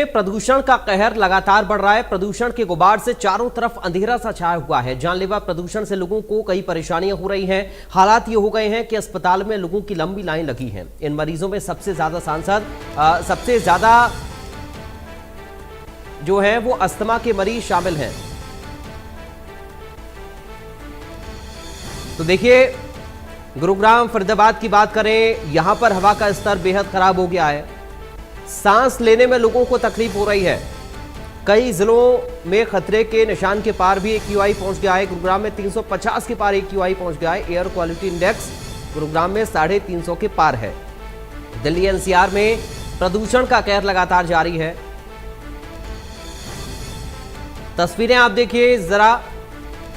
प्रदूषण का कहर लगातार बढ़ रहा है। प्रदूषण के गुबार से चारों तरफ अंधेरा सा छाया हुआ है। जानलेवा प्रदूषण से लोगों को कई परेशानियां हो रही हैं। हालात ये हो गए हैं कि अस्पताल में लोगों की लंबी लाइन लगी है। इन मरीजों में सबसे ज्यादा जो है वो अस्थमा के मरीज शामिल हैं। तो देखिए, गुरुग्राम फरीदाबाद की बात करें, यहां पर हवा का स्तर बेहद खराब हो गया है। सांस लेने में लोगों को तकलीफ हो रही है। कई जिलों में खतरे के निशान के पार भी AQI पहुंच गया है। गुरुग्राम में 350 के पार AQI पहुंच गया है। एयर क्वालिटी इंडेक्स गुरुग्राम में 350 के पार है। दिल्ली NCR में प्रदूषण का कहर लगातार जारी है। तस्वीरें आप देखिए जरा,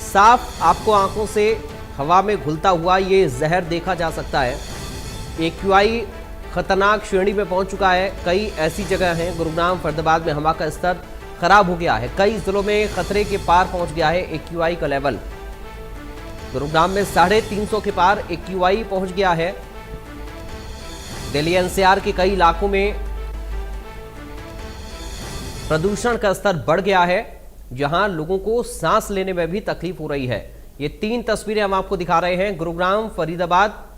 साफ आपको आंखों से हवा में घुलता हुआ ये जहर देखा जा सकता है। AQI खतरनाक श्रेणी में पहुंच चुका है। कई ऐसी जगह हैं गुरुग्राम फरीदाबाद में हवा का स्तर खराब हो गया है। कई जिलों में खतरे के पार पहुंच गया है AQI का लेवल। गुरुग्राम में 350 के पार AQI पहुंच गया है। दिल्ली NCR के कई इलाकों में प्रदूषण का स्तर बढ़ गया है, जहां लोगों को सांस लेने में भी तकलीफ हो रही है। ये 3 तस्वीरें हम आपको दिखा रहे हैं। गुरुग्राम, फरीदाबाद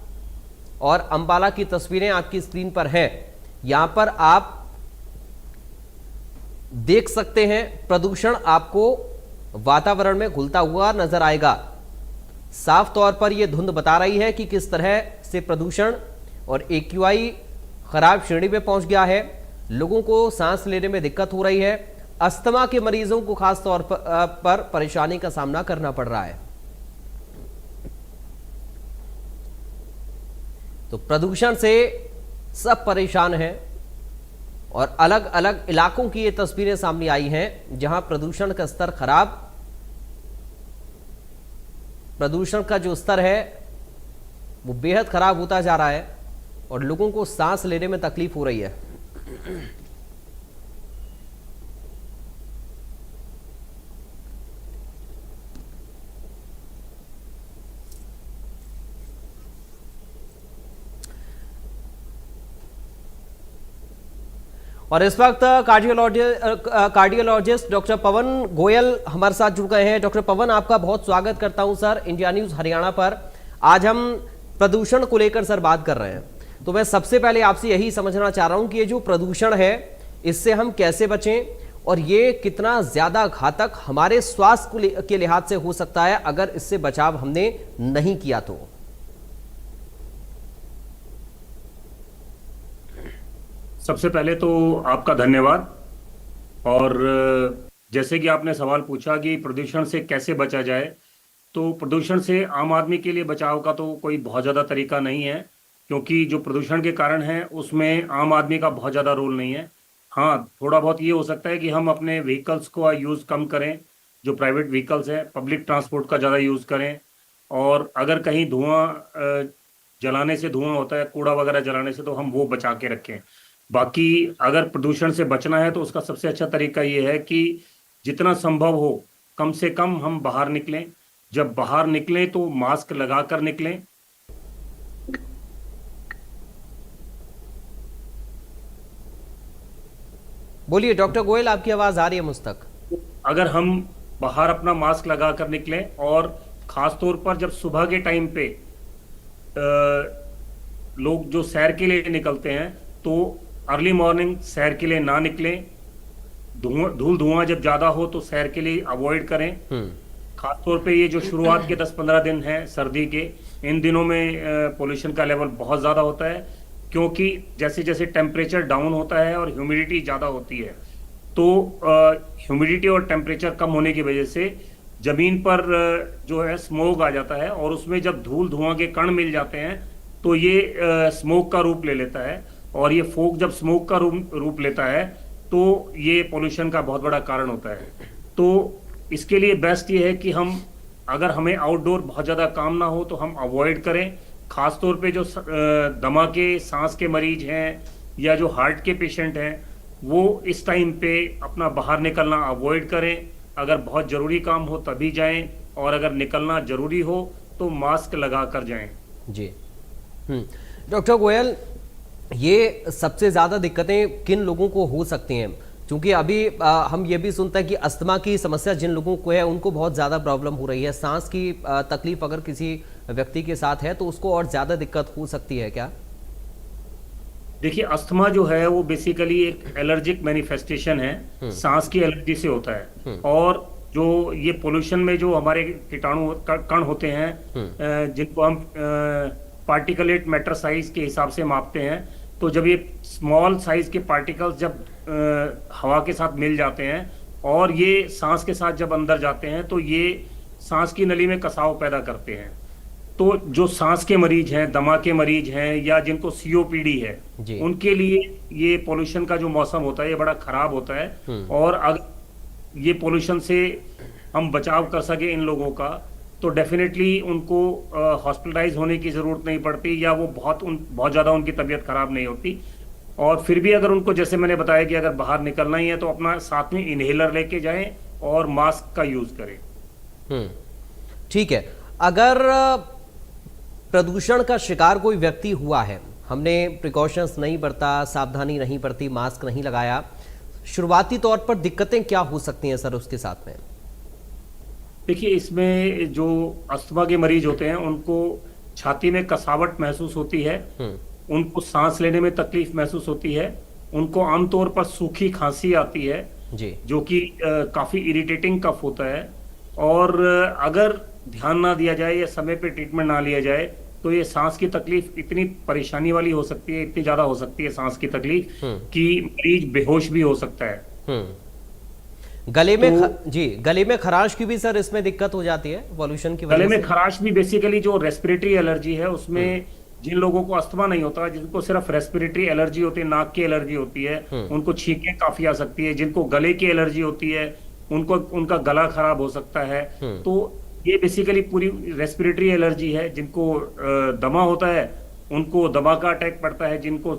और अंबाला की तस्वीरें आपकी स्क्रीन पर हैं। यहां पर आप देख सकते हैं प्रदूषण आपको वातावरण में घुलता हुआ नजर आएगा। साफ तौर पर यह धुंध बता रही है कि किस तरह से प्रदूषण और AQI खराब श्रेणी में पहुंच गया है। लोगों को सांस लेने में दिक्कत हो रही है। अस्थमा के मरीजों को खास तौर पर परेशानी का सामना करना पड़ रहा है। तो प्रदूषण से सब परेशान हैं और अलग अलग इलाकों की ये तस्वीरें सामने आई हैं, जहां प्रदूषण का स्तर खराब, प्रदूषण का जो स्तर है वो बेहद खराब होता जा रहा है और लोगों को सांस लेने में तकलीफ हो रही है। और इस वक्त कार्डियोलॉजिस्ट डॉक्टर पवन गोयल हमारे साथ जुड़ गए हैं। डॉक्टर पवन, आपका बहुत स्वागत करता हूं सर इंडिया न्यूज हरियाणा पर। आज हम प्रदूषण को लेकर सर बात कर रहे हैं, तो मैं सबसे पहले आपसे यही समझना चाह रहा हूं कि ये जो प्रदूषण है इससे हम कैसे बचें और ये कितना ज्यादा घातक हमारे स्वास्थ्य के लिहाज से हो सकता है अगर इससे बचाव हमने नहीं किया तो। सबसे पहले तो आपका धन्यवाद। और जैसे कि आपने सवाल पूछा कि प्रदूषण से कैसे बचा जाए, तो प्रदूषण से आम आदमी के लिए बचाव का तो कोई बहुत ज़्यादा तरीका नहीं है, क्योंकि जो प्रदूषण के कारण है उसमें आम आदमी का बहुत ज़्यादा रोल नहीं है। हाँ, थोड़ा बहुत ये हो सकता है कि हम अपने व्हीकल्स को यूज़ कम करें, जो प्राइवेट व्हीकल्स हैं, पब्लिक ट्रांसपोर्ट का ज़्यादा यूज़ करें। और अगर कहीं धुआं जलाने से धुआं होता है, कूड़ा वगैरह जलाने से, तो हम वो बचा के रखें। बाकी अगर प्रदूषण से बचना है तो उसका सबसे अच्छा तरीका ये है कि जितना संभव हो कम से कम हम बाहर निकलें। जब बाहर निकलें तो मास्क लगाकर निकलें। बोलिए डॉक्टर गोयल, आपकी आवाज आ रही है मुझ तक। अगर हम बाहर अपना मास्क लगाकर निकलें, और खास तौर पर जब सुबह के टाइम पे लोग जो सैर के लिए निकलते हैं, तो अर्ली मॉर्निंग सैर के लिए ना निकलें। धूल धुआं जब ज्यादा हो तो सैर के लिए अवॉइड करें। खासतौर पे ये जो शुरुआत के 10-15 दिन हैं सर्दी के, इन दिनों में पोल्यूशन का लेवल बहुत ज़्यादा होता है, क्योंकि जैसे जैसे टेम्परेचर डाउन होता है और ह्यूमिडिटी ज़्यादा होती है, तो ह्यूमिडिटी और टेम्परेचर कम होने की वजह से ज़मीन पर जो है स्मोक आ जाता है, और उसमें जब धूल धुआं के कण मिल जाते हैं तो ये स्मोक का रूप ले लेता है। और ये फोग जब स्मोक का रूप लेता है तो ये पोल्यूशन का बहुत बड़ा कारण होता है। तो इसके लिए बेस्ट ये है कि हम, अगर हमें आउटडोर बहुत ज़्यादा काम ना हो तो हम अवॉइड करें। खास तौर पे जो दमा के, सांस के मरीज हैं या जो हार्ट के पेशेंट हैं, वो इस टाइम पे अपना बाहर निकलना अवॉइड करें। अगर बहुत ज़रूरी काम हो तभी जाएं, और अगर निकलना ज़रूरी हो तो मास्क लगा कर जाएं। जी डॉक्टर गोयल, ये सबसे ज़्यादा दिक्कतें किन लोगों को हो सकती हैं? क्योंकि अभी हम ये भी सुनते हैं कि अस्थमा की समस्या जिन लोगों को है उनको बहुत ज़्यादा प्रॉब्लम हो रही है। सांस की तकलीफ अगर किसी व्यक्ति के साथ है तो उसको और ज़्यादा दिक्कत हो सकती है क्या? देखिए, अस्थमा जो है वो बेसिकली एक एलर्जिक मैनिफेस्टेशन है, सांस की एलर्जी से होता है। और जो ये पोल्यूशन में जो हमारे कीटाणु कण होते हैं, जिनको हम पार्टिकुलेट मैटर साइज के हिसाब से मापते हैं, तो जब ये स्मॉल साइज के पार्टिकल्स जब हवा के साथ मिल जाते हैं और ये सांस के साथ जब अंदर जाते हैं तो ये सांस की नली में कसाव पैदा करते हैं। तो जो सांस के मरीज हैं, दमा के मरीज हैं, या जिनको सीओपीडी है, उनके लिए ये पोल्यूशन का जो मौसम होता है ये बड़ा खराब होता है। और अगर ये पोल्यूशन से हम बचाव कर सके इन लोगों का, तो डेफिनेटली उनको हॉस्पिटलाइज होने की जरूरत नहीं पड़ती, या वो बहुत ज्यादा उनकी तबीयत खराब नहीं होती। और फिर भी अगर उनको, जैसे मैंने बताया कि अगर बाहर निकलना ही है तो अपना साथ में इनहेलर लेके जाएं और मास्क का यूज करें। ठीक है। अगर प्रदूषण का शिकार कोई व्यक्ति हुआ है, हमने प्रिकॉशंस नहीं बरता, सावधानी नहीं बरती, मास्क नहीं लगाया, शुरुआती तौर पर दिक्कतें क्या हो सकती हैं सर उसके साथ में? देखिए, इसमें जो अस्थमा के मरीज होते हैं उनको छाती में कसावट महसूस होती है, उनको सांस लेने में तकलीफ महसूस होती है, उनको आमतौर पर सूखी खांसी आती है जी, जो कि काफी इरिटेटिंग कफ होता है। और अगर ध्यान ना दिया जाए या समय पे ट्रीटमेंट ना लिया जाए तो ये सांस की तकलीफ इतनी परेशानी वाली हो सकती है, इतनी ज्यादा हो सकती है सांस की तकलीफ कि मरीज बेहोश भी हो सकता है। गले में जी, गले में खराश की भी सर इसमें दिक्कत हो जाती है पॉल्यूशन की वजह से? गले में खराश भी बेसिकली जो रेस्पिरेटरी एलर्जी है उसमें जिन लोगों को अस्थमा नहीं होता, जिनको सिर्फ रेस्पिरेटरी एलर्जी होती है, नाक की एलर्जी होती है, उनको छींकें काफी आ सकती है। जिनको गले की एलर्जी होती है उनको उनका गला खराब हो सकता है। तो ये बेसिकली पूरी रेस्पिरेटरी एलर्जी है। जिनको दमा होता है उनको दमा का अटैक पड़ता है, जिनको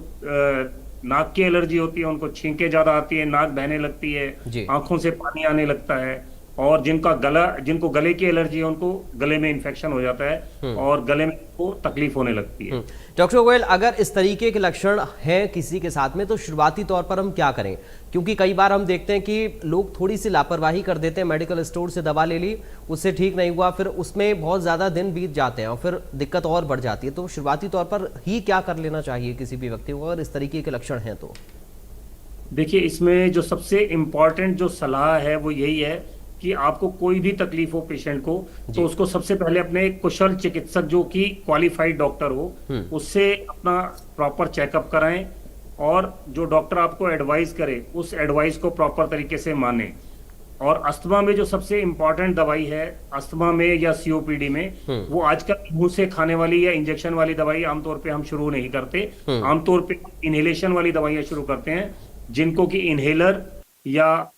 नाक की एलर्जी होती है उनको छींकें ज्यादा आती है, नाक बहने लगती है, आंखों से पानी आने लगता है। और जिनको गले की एलर्जी है उनको गले में इन्फेक्शन हो जाता है और गले में को तकलीफ होने लगती है। डॉक्टर गोयल, अगर इस तरीके के लक्षण हैं किसी के साथ में तो शुरुआती तौर पर हम क्या करें? क्योंकि कई बार हम देखते हैं कि लोग थोड़ी सी लापरवाही कर देते हैं, मेडिकल स्टोर से दवा ले ली, उससे ठीक नहीं हुआ, फिर उसमें बहुत ज़्यादा दिन बीत जाते हैं और फिर दिक्कत और बढ़ जाती है। तो शुरुआती तौर पर ही क्या कर लेना चाहिए किसी भी व्यक्ति को अगर इस तरीके के लक्षण हैं तो? देखिए, इसमें जो सबसे इम्पॉर्टेंट जो सलाह है वो यही है कि आपको कोई भी तकलीफ हो पेशेंट को, तो उसको सबसे पहले अपने कुशल चिकित्सक जो कि क्वालिफाइड डॉक्टर हो उससे अपना प्रॉपर चेकअप कराएं और जो डॉक्टर आपको एडवाइस करे उस एडवाइस को प्रॉपर तरीके से माने। और अस्थमा में जो सबसे इम्पोर्टेंट दवाई है अस्थमा में या सीओपीडी में, वो आजकल मुंह से खाने वाली या इंजेक्शन वाली दवाई आमतौर पे हम शुरू नहीं करते। आमतौर पे इनहेलेशन वाली दवाइयां शुरू करते हैं, जिनको कि इनहेलर या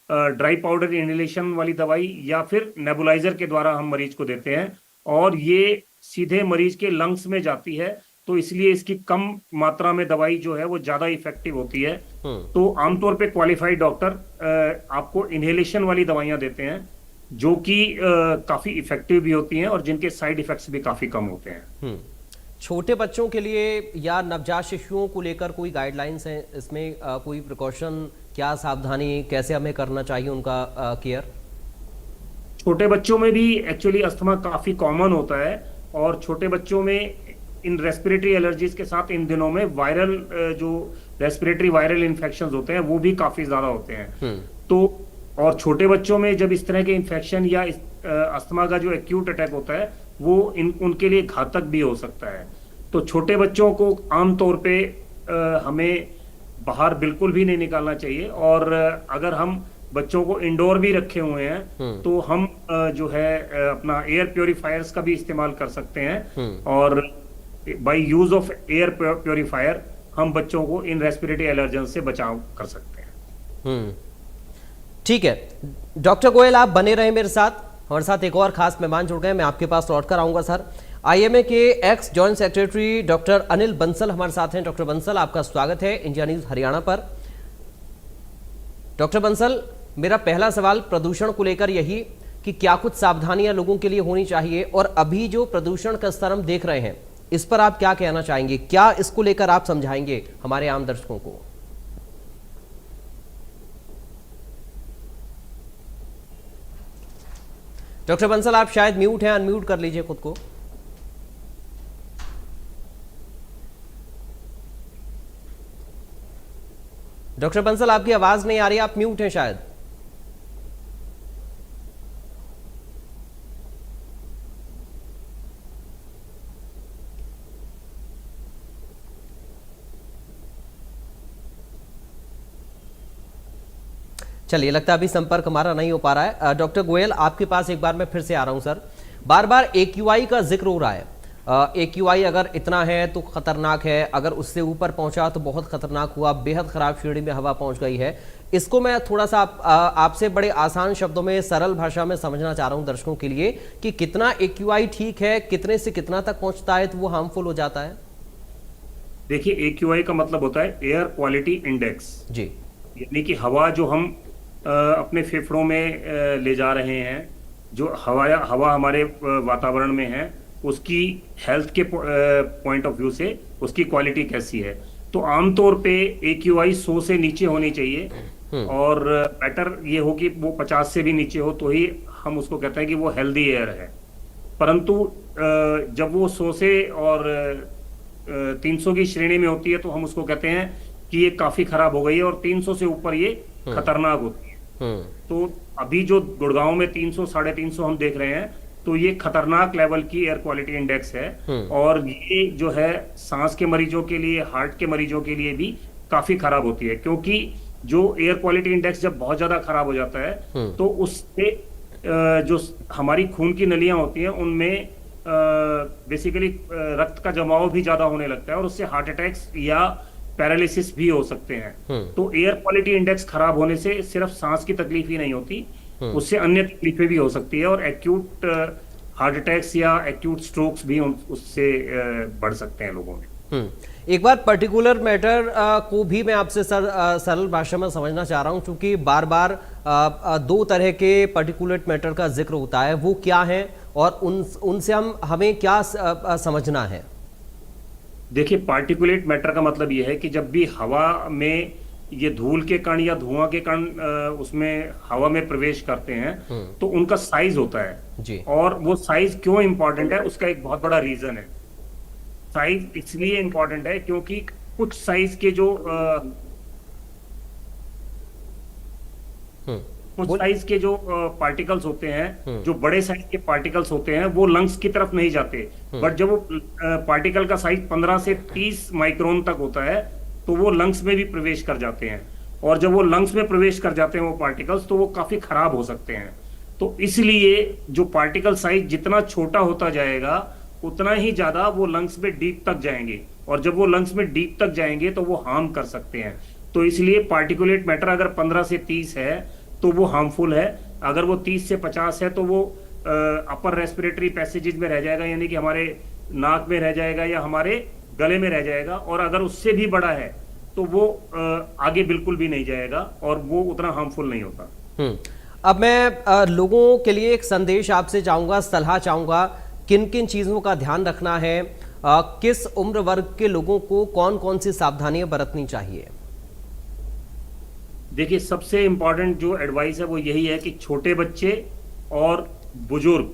ड्राई पाउडर इनहेलेशन वाली दवाई या फिर नेबुलाइजर के द्वारा हम मरीज को देते हैं। और ये सीधे मरीज के लंग्स में जाती है, तो इसलिए इसकी कम मात्रा में दवाई जो है वो ज्यादा इफेक्टिव होती है। तो आमतौर पे क्वालिफाइड डॉक्टर आपको इनहेलेशन वाली दवाइयां देते हैं जो कि काफी इफेक्टिव भी होती हैं और जिनके साइड इफेक्ट्स भी काफी कम होते हैं। छोटे बच्चों के लिए या नवजात शिशुओं को लेकर कोई गाइडलाइंस हैं इसमें? कोई प्रिकॉशन, क्या सावधानी, कैसे हमें करना चाहिए उनका केयर? छोटे बच्चों में भी एक्चुअली अस्थमा काफी कॉमन होता है और छोटे बच्चों में इन रेस्पिरेटरी एलर्जीज के साथ इन दिनों में वायरल जो रेस्पिरेटरी वायरल इन्फेक्शंस होते हैं वो भी काफी ज्यादा होते हैं। तो और छोटे बच्चों में जब इस तरह के इन्फेक्शन या अस्थमा का जो एक्यूट अटैक होता है वो उनके लिए घातक भी हो सकता है। तो छोटे बच्चों को आमतौर पे हमें बाहर बिल्कुल भी नहीं निकालना चाहिए। और अगर हम बच्चों को इंडोर भी रखे हुए हैं तो हम जो है अपना एयर प्योरीफायर्स का भी इस्तेमाल कर सकते हैं और by use of air purifier हम बच्चों को इन रेस्पिरेटरी एलर्जन से बचाव कर सकते हैं। ठीक है डॉक्टर गोयल, आप बने रहे मेरे साथ। हमारे साथ एक और खास मेहमान जुड़ गए, मैं आपके पास लौट कर आऊंगा सर। आईएमए के x joint secretary doctor Anil Bansal हमारे साथ हैं। डॉक्टर बंसल, आपका स्वागत है इंडिया न्यूज हरियाणा पर। डॉक्टर बंसल, मेरा पहला सवाल प्रदूषण को लेकर यही कि क्या कुछ सावधानियां लोगों के लिए होनी चाहिए और अभी जो प्रदूषण का स्तर हम देख रहे हैं इस पर आप क्या कहना चाहेंगे? क्या इसको लेकर आप समझाएंगे हमारे आम दर्शकों को? डॉक्टर बंसल, आप शायद म्यूट हैं, अनम्यूट कर लीजिए खुद को। डॉक्टर बंसल, आपकी आवाज नहीं आ रही, आप म्यूट हैं शायद। चलिए, लगता है अभी संपर्क हमारा नहीं हो पा रहा है। डॉक्टर गोयल, आपके पास एक बार मैं फिर से आ रहा हूं सर। बार बार AQI का जिक्र हो रहा है। AQI अगर इतना है तो खतरनाक है, अगर उससे ऊपर पहुंचा तो बहुत खतरनाक हुआ, बेहद खराब श्रेणी में हवा पहुंच गई है। इसको मैं थोड़ा सा आपसे बड़े आसान शब्दों में, सरल भाषा में समझना चाह रहा हूं दर्शकों के लिए कि कितना AQI ठीक है, कितने से कितना तक पहुंचता है तो वो हार्मफुल हो जाता है। देखिए, AQI का मतलब होता है एयर क्वालिटी इंडेक्स जी। यानी कि हवा जो हम अपने फेफड़ों में ले जा रहे हैं, जो हवा हमारे वातावरण में है, उसकी हेल्थ के पॉइंट ऑफ व्यू से उसकी क्वालिटी कैसी है। तो आमतौर पे AQI 100 से नीचे होनी चाहिए और बेटर ये हो कि वो 50 से भी नीचे हो, तो ही हम उसको कहते हैं कि वो हेल्दी एयर है। परंतु जब वो 100 से और 300 की श्रेणी में होती है तो हम उसको कहते हैं कि ये काफी खराब हो गई है, और 300 से ऊपर ये खतरनाक होती है। तो अभी जो गुड़गांव में 300 350 हम देख रहे हैं, तो ये खतरनाक लेवल की एयर क्वालिटी इंडेक्स है। और ये जो है सांस के मरीजों के लिए, हार्ट के मरीजों के लिए भी काफी खराब होती है, क्योंकि जो एयर क्वालिटी इंडेक्स जब बहुत ज्यादा खराब हो जाता है तो उससे जो हमारी खून की नलियां होती हैं उनमें बेसिकली रक्त का जमाव भी ज्यादा होने लगता है, और उससे हार्ट अटैक्स या पैरालिसिस भी हो सकते हैं। तो एयर क्वालिटी इंडेक्स खराब होने से सिर्फ सांस की तकलीफ ही नहीं होती, उससे अन्य तकलीफें भी हो सकती है, और एक्यूट हार्ट अटैक्स या एक्यूट स्ट्रोक्स भी उससे बढ़ सकते हैं लोगों में। एक बार पर्टिकुलर मैटर को भी मैं आपसे सरल भाषा में समझना चाह रहा हूं, क्योंकि बार बार दो तरह के पर्टिकुलर मैटर का जिक्र होता है, वो क्या है और उनसे हमें क्या समझना है। देखिए, पार्टिकुलेट मैटर का मतलब यह है कि जब भी हवा में ये धूल के कण या धुआं के कण उसमें हवा में प्रवेश करते हैं तो उनका साइज होता है जी। और वो साइज क्यों इंपॉर्टेंट है, उसका एक बहुत बड़ा रीजन है। साइज इसलिए इंपॉर्टेंट है क्योंकि कुछ साइज के जो पार्टिकल्स होते हैं, जो बड़े साइज के पार्टिकल्स होते हैं, वो लंग्स की तरफ नहीं जाते। बट जब वो पार्टिकल का साइज 15 से 30 माइक्रोन तक होता है तो वो लंग्स में भी प्रवेश कर जाते हैं, और जब वो लंग्स में प्रवेश कर जाते हैं वो पार्टिकल्स, तो वो काफी खराब हो सकते हैं। तो इसलिए जो पार्टिकल साइज जितना छोटा होता जाएगा उतना ही ज्यादा वो लंग्स में डीप तक जाएंगे, और जब वो लंग्स में डीप तक जाएंगे तो वो हार्म कर सकते हैं। तो इसलिए पार्टिकुलेट मैटर अगर 15 से 30 है तो वो हार्मफुल है, अगर वो 30 से 50 है तो वो अपर रेस्पिरेटरी पैसेजेस में रह जाएगा, यानी कि हमारे नाक में रह जाएगा या हमारे गले में रह जाएगा, और अगर उससे भी बड़ा है तो वो आगे बिल्कुल भी नहीं जाएगा और वो उतना हार्मफुल नहीं होता। अब मैं लोगों के लिए एक संदेश आपसे चाहूंगा, सलाह चाहूंगा, किन किन चीजों का ध्यान रखना है, किस उम्र वर्ग के लोगों को कौन कौन सी सावधानियां बरतनी चाहिए। देखिए, सबसे इंपॉर्टेंट जो एडवाइस है वो यही है कि छोटे बच्चे और बुजुर्ग,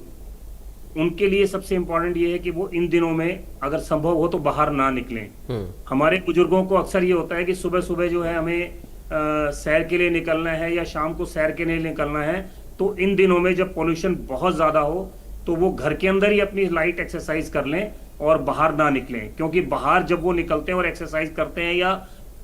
उनके लिए सबसे इंपॉर्टेंट ये है कि वो इन दिनों में अगर संभव हो तो बाहर ना निकलें। हमारे बुजुर्गों को अक्सर ये होता है कि सुबह सुबह जो है हमें सैर के लिए निकलना है या शाम को सैर के लिए निकलना है, तो इन दिनों में जब पोल्यूशन बहुत ज्यादा हो तो वो घर के अंदर ही अपनी लाइट एक्सरसाइज कर लें और बाहर ना निकलें, क्योंकि बाहर जब वो निकलते हैं और एक्सरसाइज करते हैं या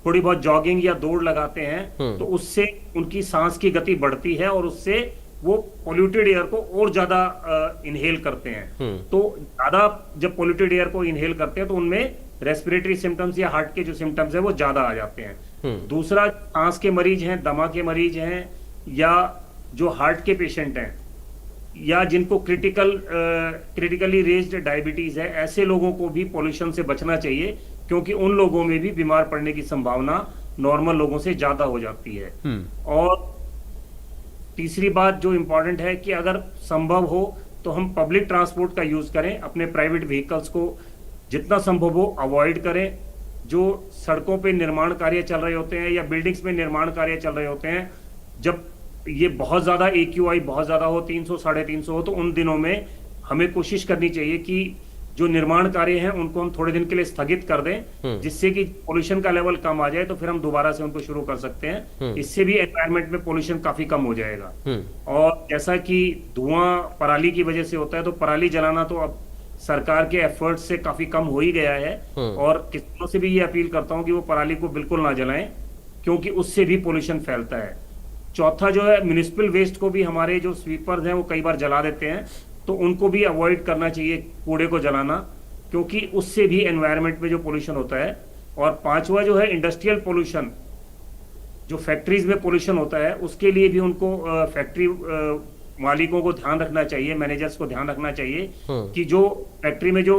थोड़ी बहुत जॉगिंग या दौड़ लगाते हैं तो उससे उनकी सांस की गति बढ़ती है और उससे वो पोल्यूटेड एयर को और ज्यादा इनहेल करते हैं। तो ज्यादा जब पोल्यूटेड एयर को इनहेल करते हैं तो उनमें रेस्पिरेटरी सिम्टम्स या हार्ट के जो सिम्टम्स है वो ज्यादा आ जाते हैं। दूसरा, सांस के मरीज हैं, दमा के मरीज हैं, या जो हार्ट के पेशेंट हैं, या जिनको क्रिटिकली रेज्ड डायबिटीज है, ऐसे लोगों को भी पोल्यूशन से बचना चाहिए, क्योंकि उन लोगों में भी बीमार पड़ने की संभावना नॉर्मल लोगों से ज्यादा हो जाती है। और तीसरी बात जो इंपॉर्टेंट है कि अगर संभव हो तो हम पब्लिक ट्रांसपोर्ट का यूज करें, अपने प्राइवेट व्हीकल्स को जितना संभव हो अवॉइड करें। जो सड़कों पे निर्माण कार्य चल रहे होते हैं या बिल्डिंग्स में निर्माण कार्य चल रहे होते हैं, जब ये बहुत ज्यादा AQI बहुत ज्यादा हो, 300 350 हो, तो उन दिनों में हमें कोशिश करनी चाहिए कि जो निर्माण कार्य हैं उनको हम थोड़े दिन के लिए स्थगित कर दें, जिससे कि पोल्यूशन का लेवल कम आ जाए, तो फिर हम दोबारा से उनको शुरू कर सकते हैं। इससे भी एनवायरनमेंट में पोल्यूशन काफी कम हो जाएगा। और जैसा कि धुआं पराली की वजह से होता है, तो पराली जलाना तो अब सरकार के एफर्ट्स से काफी कम हो ही गया है। और किसानों से भी ये अपील करता हूं कि वो पराली को बिल्कुल ना जलाएं, क्योंकि उससे भी पोल्यूशन फैलता है। चौथा जो है, म्युनिसिपल वेस्ट को भी हमारे जो स्वीपर्स हैं वो कई बार जला देते हैं, तो उनको भी अवॉइड करना चाहिए कूड़े को जलाना, क्योंकि उससे भी एनवायरनमेंट में जो पोल्यूशन होता है। और पांचवा जो है, इंडस्ट्रियल पोल्यूशन, जो फैक्ट्रीज में पोल्यूशन होता है, उसके लिए भी उनको फैक्ट्री मालिकों को ध्यान रखना चाहिए, मैनेजर्स को ध्यान रखना चाहिए कि जो फैक्ट्री में जो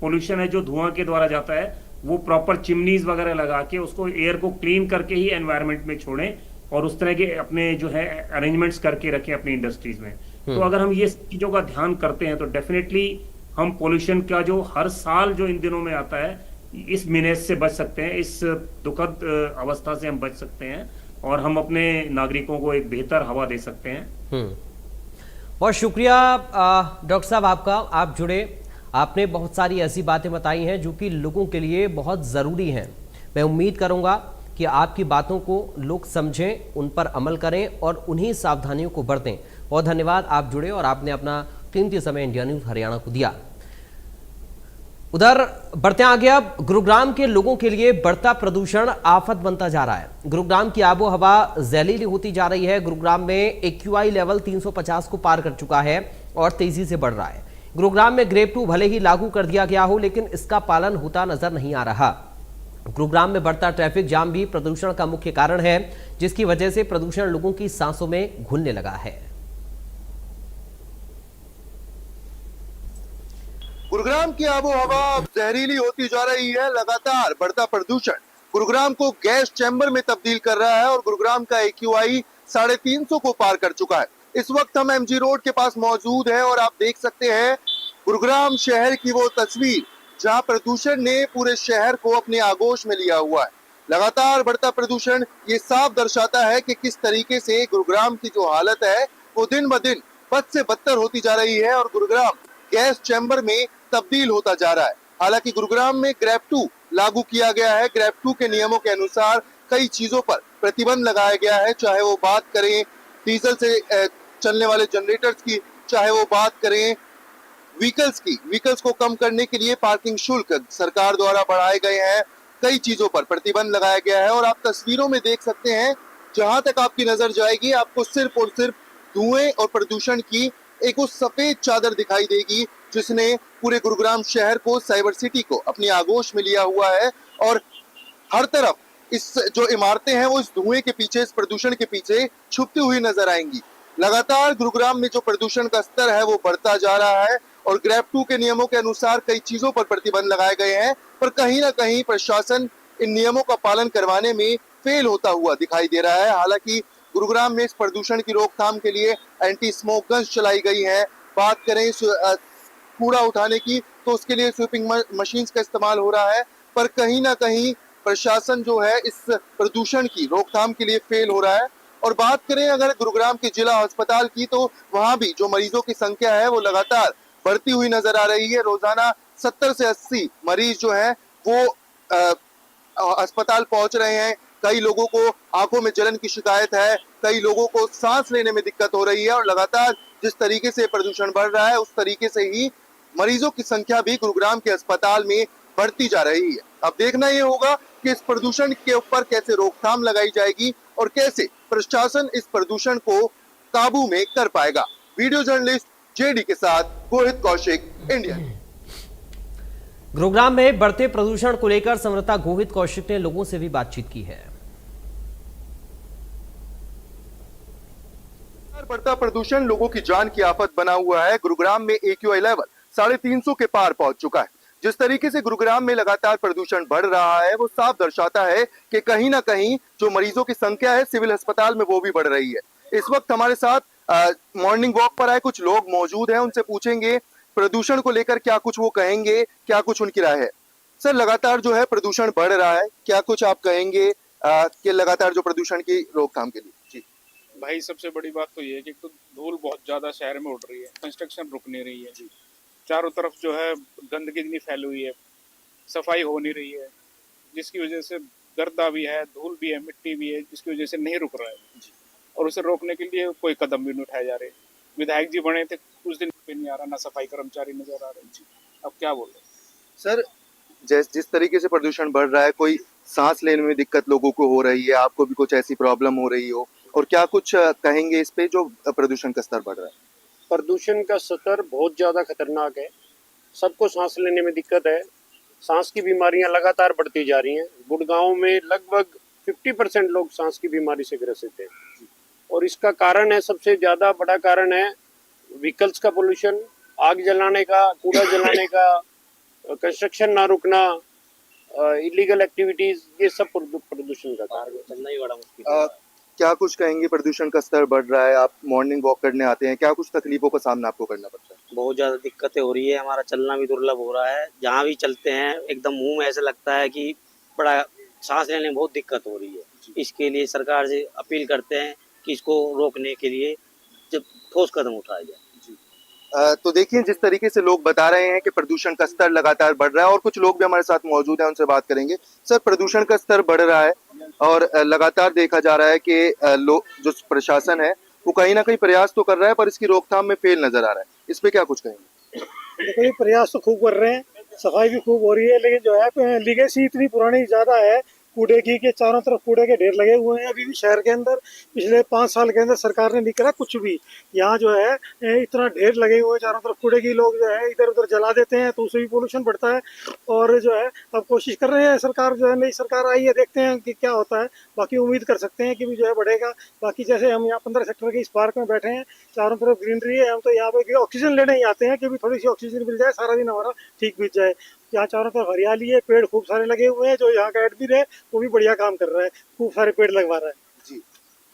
पोल्यूशन है जो धुआं के द्वारा जाता है, वो प्रॉपर चिमनीज वगैरह लगा के उसको एयर को क्लीन करके ही एनवायरनमेंट में छोड़ें, और उस तरह के अपने जो है अरेंजमेंट्स करके रखें अपनी इंडस्ट्रीज में। तो अगर हम ये चीजों का ध्यान करते हैं तो डेफिनेटली हम पोल्यूशन का जो हर साल जो इन दिनों में आता है, इस मिनेस से बच सकते हैं, इस दुखद अवस्था से हम बच सकते हैं, और हम अपने नागरिकों को एक बेहतर हवा दे सकते हैं। बहुत शुक्रिया डॉक्टर साहब आपका, आप जुड़े, आपने बहुत सारी ऐसी बातें बताई हैं जो कि लोगों के लिए बहुत ज़रूरी हैं। मैं उम्मीद करूंगा कि आपकी बातों को लोग समझें, उन पर अमल करें और उन्हीं सावधानियों को बरतें। बहुत धन्यवाद, आप जुड़े और आपने अपना कीमती समय इंडिया न्यूज़ हरियाणा को दिया। उधर बढ़ते आगे, अब गुरुग्राम के लोगों के लिए बढ़ता प्रदूषण आफत बनता जा रहा है। गुरुग्राम की आबो हवा जहरीली होती जा रही है। गुरुग्राम में AQI लेवल 350 को पार कर चुका है और तेजी से बढ़ रहा है। गुरुग्राम में ग्रेड 2 भले ही लागू कर दिया गया हो, लेकिन इसका पालन होता नजर नहीं आ रहा। गुरुग्राम में बढ़ता ट्रैफिक जाम भी प्रदूषण का मुख्य कारण है, जिसकी वजह से प्रदूषण लोगों की सांसों में घुलने लगा है। गुरुग्राम की आबो हवा अब जहरीली होती जा रही है। लगातार बढ़ता प्रदूषण गुरुग्राम को गैस चैम्बर में तब्दील कर रहा है और गुरुग्राम का AQI 350 को पार कर चुका है। इस वक्त हम MG रोड के पास मौजूद है और आप देख सकते हैं गुरुग्राम शहर की वो तस्वीर जहां प्रदूषण ने पूरे शहर को अपने आगोश में लिया हुआ है। लगातार बढ़ता प्रदूषण ये साफ दर्शाता है कि किस तरीके से गुरुग्राम की जो हालत है वो दिन ब दिन बद से बदतर होती जा रही है और गुरुग्राम गैस चैम्बर में तब्दील होता जा रहा है। हालांकि गुरुग्राम में ग्रेड 2 लागू किया गया है। ग्रेड 2 के नियमों के अनुसार कई चीजों पर प्रतिबंध लगाया गया है, चाहे वो बात करें डीजल से चलने वाले जनरेटर्स की, चाहे वो बात करें व्हीकल्स की। व्हीकल्स को कम करने के लिए पार्किंग शुल्क सरकार द्वारा बढ़ाए गए हैं। कई चीजों पर प्रतिबंध लगाया गया है और आप तस्वीरों में देख सकते हैं, जहां तक आपकी नजर जाएगी आपको सिर्फ और सिर्फ धुएं और प्रदूषण की एक उस सफेद चादर दिखाई देगी जिसने पूरे गुरुग्राम शहर को, साइबर सिटी को अपनी आगोश में लिया हुआ है। और हर तरफ इस जो इमारतें हैं वो इस धुएं के पीछे, इस प्रदूषण के पीछे छुपती हुई नजर आएंगी। लगातार गुरुग्राम में जो प्रदूषण का स्तर है वो बढ़ता जा रहा है और ग्रेड 2 के नियमों के अनुसार कई चीजों पर प्रतिबंध लगाए गए हैं, पर कहीं ना कहीं प्रशासन इन नियमों का पालन करवाने में फेल होता हुआ दिखाई दे रहा है। हालांकि गुरुग्राम में इस प्रदूषण की रोकथाम के लिए एंटी स्मोक गन्स चलाई गई हैं। बात करें कूड़ा उठाने की तो उसके लिए स्वीपिंग मशीन्स का इस्तेमाल हो रहा है, पर कहीं ना कहीं प्रशासन जो है इस प्रदूषण की रोकथाम के लिए फेल हो रहा है। और बात करें अगर गुरुग्राम के जिला अस्पताल की, तो वहां भी जो मरीजों की संख्या है वो लगातार बढ़ती हुई नजर आ रही है। रोजाना 70 से 80 मरीज जो है वो अस्पताल पहुंच रहे हैं। कई लोगों को आंखों में जलन की शिकायत है, कई लोगों को सांस लेने में दिक्कत हो रही है और लगातार जिस तरीके से प्रदूषण बढ़ रहा है उस तरीके से ही मरीजों की संख्या भी गुरुग्राम के अस्पताल में बढ़ती जा रही है। अब देखना ये होगा कि इस प्रदूषण के ऊपर कैसे रोकथाम लगाई जाएगी और कैसे प्रशासन इस प्रदूषण को काबू में कर पाएगा। वीडियो जर्नलिस्ट JD के साथ गोहित कौशिक, इंडिया। गुरुग्राम में बढ़ते प्रदूषण को लेकर संवाददाता गोहित कौशिक ने लोगों से भी बातचीत की है। बढ़ता प्रदूषण लोगों की जान की आफत बना हुआ है। गुरुग्राम में AQI लेवल 350 के पार पहुंच चुका है। जिस तरीके से गुरुग्राम में लगातार प्रदूषण बढ़ रहा है वो साफ दर्शाता है कि कहीं ना कहीं जो मरीजों की संख्या है सिविल अस्पताल में वो भी बढ़ रही है। इस वक्त हमारे साथ मॉर्निंग वॉक पर आए कुछ लोग मौजूद हैं, उनसे पूछेंगे प्रदूषण को लेकर क्या कुछ वो कहेंगे, क्या कुछ उनकी राय है। सर, लगातार जो है प्रदूषण बढ़ रहा है, क्या कुछ आप कहेंगे कि लगातार जो प्रदूषण की रोकथाम के लिए? जी भाई सबसे बड़ी बात तो ये है कि एक तो धूल बहुत ज्यादा शहर में उड़ रही है, कंस्ट्रक्शन रुक नहीं रही है जी, चारों तरफ जो है गंदगी इतनी फैली हुई है, सफाई हो नहीं रही है, जिसकी वजह से गर्दा भी है, धूल भी है, मिट्टी भी है, जिसकी वजह से नहीं रुक रहा है और उसे रोकने के लिए कोई कदम भी नहीं उठाए जा रहे। विधायक जी बने थे कुछ दिन पे, नहीं आ रहा, ना सफाई कर्मचारी नजर आ रहे जी, अब क्या बोले सर जिस तरीके से प्रदूषण बढ़ रहा है, कोई सांस लेने में दिक्कत लोगों को हो रही है, आपको भी कुछ ऐसी प्रॉब्लम हो रही हो, और क्या कुछ कहेंगे इस पे जो प्रदूषण का स्तर बढ़ रहा है? प्रदूषण का स्तर बहुत ज़्यादा खतरनाक है, सबको सांस लेने में दिक्कत है, सांस की बीमारियां लगातार बढ़ती जा रही हैं। गुड़गांव में लगभग 50% लोग सांस की बीमारी से ग्रसित हैं और इसका कारण है, सबसे ज़्यादा बड़ा कारण है व्हीकल्स का पोल्यूशन, आग जलाने का, कूड़ा जलाने का, कंस्ट्रक्शन ना रुकना, इलीगल एक्टिविटीज, ये सब प्रदूषण का कारण है। चलना ही बड़ा मुश्किल है। क्या कुछ कहेंगे, प्रदूषण का स्तर बढ़ रहा है, आप मॉर्निंग वॉक करने आते हैं, क्या कुछ तकलीफों का सामना आपको करना पड़ता है? बहुत ज़्यादा दिक्कतें हो रही है, हमारा चलना भी दुर्लभ हो रहा है, जहाँ भी चलते हैं एकदम मुंह में ऐसा लगता है कि बड़ा सांस लेने में बहुत दिक्कत हो रही है। इसके लिए सरकार से अपील करते हैं कि इसको रोकने के लिए जब ठोस कदम उठाया जाए। तो देखिए, जिस तरीके से लोग बता रहे हैं कि प्रदूषण का स्तर लगातार बढ़ रहा है, और कुछ लोग भी हमारे साथ मौजूद हैं, उनसे बात करेंगे। सर, प्रदूषण का स्तर बढ़ रहा है और लगातार देखा जा रहा है कि जो प्रशासन है वो कहीं ना कहीं प्रयास तो कर रहा है, पर इसकी रोकथाम में फेल नजर आ रहा है। इस पे क्या कुछ कहेंगे? देखो, ये प्रयास तो खूब कर रहे हैं, सफाई भी खूब हो रही है, लेकिन जो है लीगेसी इतनी पुरानी ज्यादा है कूड़े की कि चारों तरफ कूड़े के ढेर लगे हुए हैं। अभी भी शहर के अंदर पिछले 5 साल के अंदर सरकार ने नहीं करा कुछ भी। यहाँ जो है इतना ढेर लगे हुए हैं चारों तरफ कूड़े की, लोग जो है इधर उधर जला देते हैं, तो उससे भी पोल्यूशन बढ़ता है। और जो है अब कोशिश कर रहे हैं सरकार, जो है नई सरकार आई है, देखते हैं कि क्या होता है। बाकी उम्मीद कर सकते हैं कि भी जो है बढ़ेगा। बाकी जैसे हम यहाँ 15 सेक्टर के इस पार्क में बैठे हैं, चारों तरफ ग्रीनरी है, हम तो यहाँ पे ऑक्सीजन लेने ही आते हैं कि भी थोड़ी सी ऑक्सीजन मिल जाए, सारा दिन हमारा ठीक बीत जाए। यहाँ चारों तरफ हरियाली है, पेड़ खूब सारे लगे हुए हैं। जो यहाँ का एडमिन है वो भी बढ़िया काम कर रहा है, खूब सारे पेड़ लगवा रहा है जी।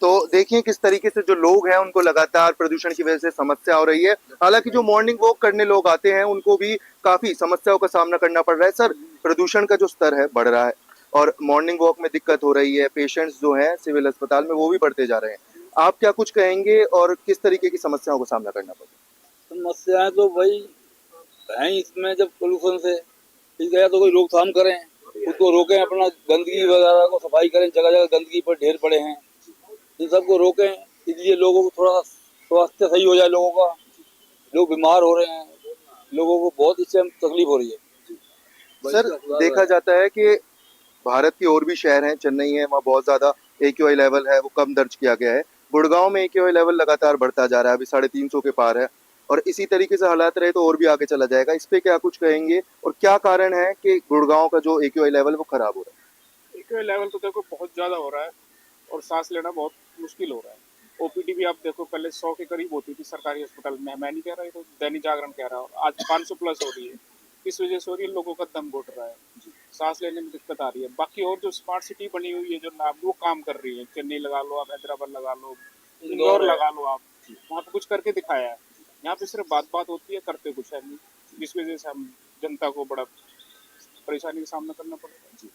तो देखिए किस तरीके से जो लोग हैं उनको लगातार प्रदूषण की वजह से समस्या हो रही है। हालांकि जो मॉर्निंग वॉक करने लोग आते हैं उनको भी काफी समस्याओं का सामना करना पड़ रहा है। सर, प्रदूषण का जो स्तर है बढ़ रहा है और मॉर्निंग वॉक में दिक्कत हो रही है, पेशेंट्स जो हैं सिविल अस्पताल में वो भी बढ़ते जा रहे हैं, आप क्या कुछ कहेंगे और किस तरीके की समस्याओं का सामना करना पड़ रहा है? समस्याएं तो भाई हैं इसमें, जब पोल्यूशन से गया तो कोई रोकथाम करें, उसको रोकें, अपना गंदगी वगैरह को सफाई करें, जगह जगह गंदगी पर ढेर पड़े हैं, इन सबको रोकें, इसलिए लोगों को थोड़ा स्वास्थ्य सही हो जाए लोगों का। लोग बीमार हो रहे हैं, लोगों को बहुत इससे तकलीफ हो रही है। सर, देखा जाता है कि भारत के और भी शहर हैं, चेन्नई है, वहाँ बहुत ज्यादा AQI लेवल है वो कम दर्ज किया गया है। गुड़गांव में AQI लेवल लगातार बढ़ता जा रहा है, अभी 350 के पार है और इसी तरीके से हालात रहे तो और भी आगे चला जाएगा। इस पे क्या कुछ कहेंगे और क्या कारण है कि गुड़गांव का जो AQI लेवल वो खराब हो रहा है? AQI लेवल तो देखो बहुत ज्यादा हो रहा है और सांस लेना बहुत मुश्किल हो रहा है। OPD भी आप देखो पहले 100 के करीब होती थी सरकारी अस्पताल में, मैं नहीं कह रहा, तो दैनिक जागरण कह रहा हूँ, आज 500 प्लस हो रही है। किस वजह से हो रही है? लोगों का दम घुट रहा है, सांस लेने में दिक्कत आ रही है। बाकी और जो स्मार्ट सिटी बनी हुई है जो नाम वो काम कर रही है, चेन्नई लगा लो आप, हैदराबाद लगा लो, इंदौर लगा लो आप, वहाँ पे कुछ करके दिखाया है। यहाँ पे सिर्फ बात होती है, करते कुछ है नहीं, जिस वजह से हम जनता को बड़ा परेशानी का सामना करना पड़ेगा।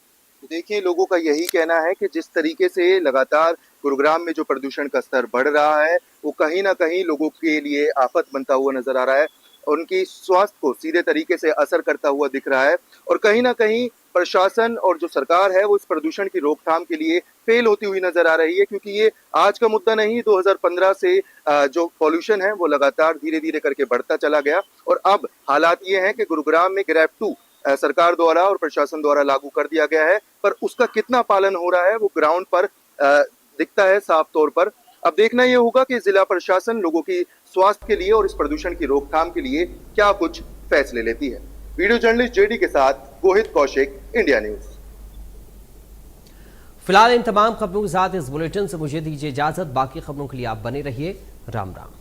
तो देखिए, लोगों का यही कहना है कि जिस तरीके से लगातार गुरुग्राम में जो प्रदूषण का स्तर बढ़ रहा है वो कहीं ना कहीं लोगों के लिए आफत बनता हुआ नजर आ रहा है, उनकी स्वास्थ्य को सीधे तरीके से असर करता हुआ दिख रहा है और कहीं ना कहीं प्रशासन और जो सरकार है वो इस प्रदूषण की रोकथाम के लिए फेल होती हुई नजर आ रही है। क्योंकि ये आज का मुद्दा नहीं, 2015 से जो पॉल्यूशन है वो लगातार धीरे धीरे करके बढ़ता चला गया और अब हालात ये हैं कि गुरुग्राम में ग्रैब 2 सरकार द्वारा और प्रशासन द्वारा लागू कर दिया गया है, पर उसका कितना पालन हो रहा है वो ग्राउंड पर दिखता है साफ तौर पर। अब देखना ये होगा कि जिला प्रशासन लोगों की स्वास्थ्य के लिए और इस प्रदूषण की रोकथाम के लिए क्या कुछ फैसले लेती है। वीडियो जर्नलिस्ट JD के साथ गोहित कौशिक, इंडिया न्यूज। फिलहाल इन तमाम खबरों के साथ इस बुलेटिन से मुझे दीजिए इजाजत। बाकी खबरों के लिए आप बने रहिए। राम राम।